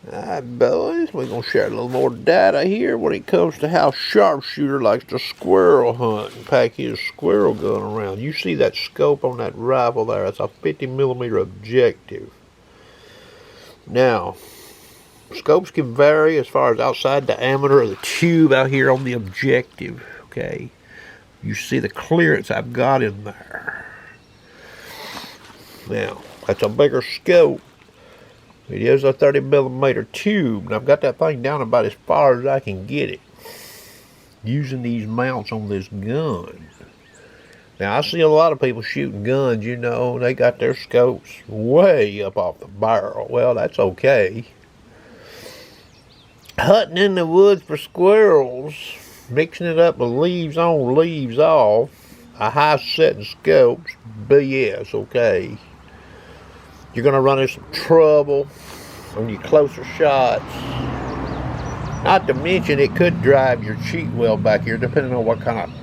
Alright, boys, we're going to share a little more data here when it comes to how Sharpshooter likes to squirrel hunt and pack his squirrel gun around. You see that scope on that rifle there? That's a 50mm objective. Now, scopes can vary as far as outside diameter of the tube out here on the objective, okay? You see the clearance I've got in there. Now, that's a bigger scope. It is a 30mm tube, and I've got that thing down about as far as I can get it using these mounts on this gun. Now, I see a lot of people shooting guns, you know, and they got their scopes way up off the barrel. Well, that's okay. Hunting in the woods for squirrels, mixing it up with leaves on, leaves off, a high setting scopes, BS, okay? You're going to run into some trouble on your closer shots. Not to mention it could drive your cheek well back here, depending on what kind of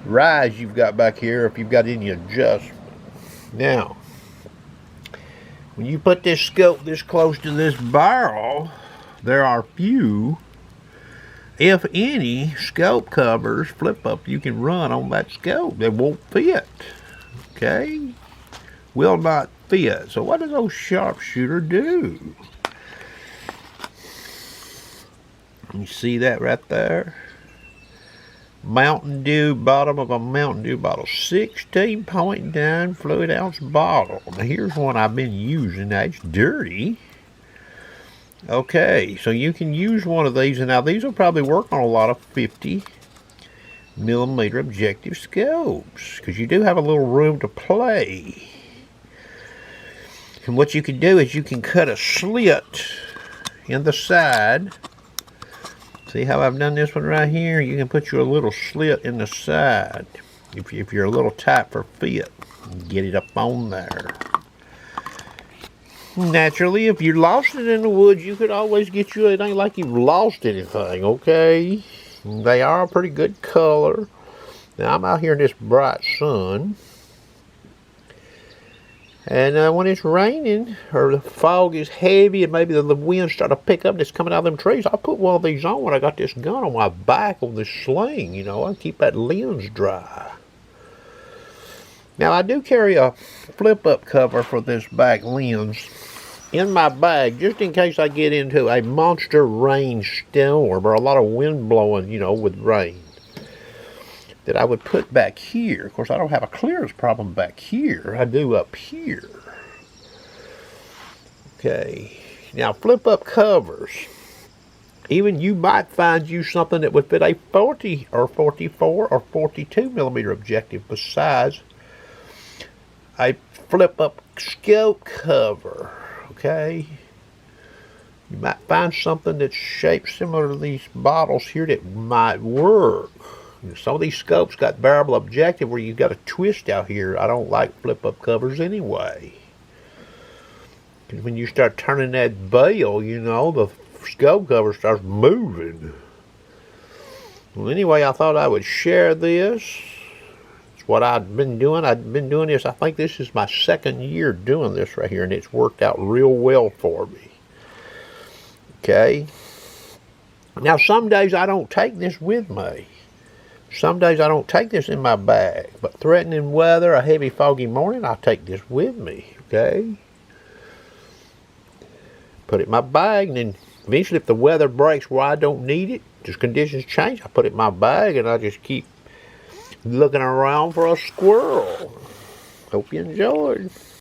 rise you've got back here, if you've got any adjustment. Now, when you put this scope this close to this barrel, there are few, if any, scope covers, flip up, you can run on that scope. They won't fit, okay? Will not fit. So what does old Sharpshooter do? You see that right there? Mountain Dew, bottom of a Mountain Dew bottle, 16.9 fluid ounce bottle. Now here's one I've been using. Now it's dirty. Okay, so you can use one of these, and now these will probably work on a lot of 50mm objective scopes, because you do have a little room to play. And what you can do is you can cut a slit in the side. See how I've done this one right here? You can put your little slit in the side if you're a little tight for fit. Get it up on there. Naturally, if you lost it in the woods, you could always get you, it ain't like you've lost anything, okay? They are a pretty good color. Now, I'm out here in this bright sun. And when it's raining or the fog is heavy and maybe the wind start to pick up and it's coming out of them trees, I'll put one of these on when I got this gun on my back on this sling, you know. I keep that lens dry. Now, I do carry a flip-up cover for this back lens in my bag just in case I get into a monster rainstorm or a lot of wind blowing, you know, with rain, that I would put back here. Of course, I don't have a clearance problem back here. I do up here. Okay. Now, flip-up covers. Even you might find you something that would fit a 40 or 44 or 42mm objective besides a flip-up scope cover. Okay. You might find something that's shaped similar to these bottles here that might work. Some of these scopes got variable objective where you've got a twist out here. I don't like flip-up covers anyway. Because when you start turning that bail, you know, the scope cover starts moving. Well, anyway, I thought I would share this. It's what I've been doing. I've been doing this. I think this is my second year doing this right here, and it's worked out real well for me. Okay. Now, some days I don't take this with me. Some days I don't take this in my bag, but threatening weather, a heavy foggy morning, I take this with me, okay? Put it in my bag, and then eventually if the weather breaks where I don't need it, just conditions change, I put it in my bag and I just keep looking around for a squirrel. Hope you enjoyed.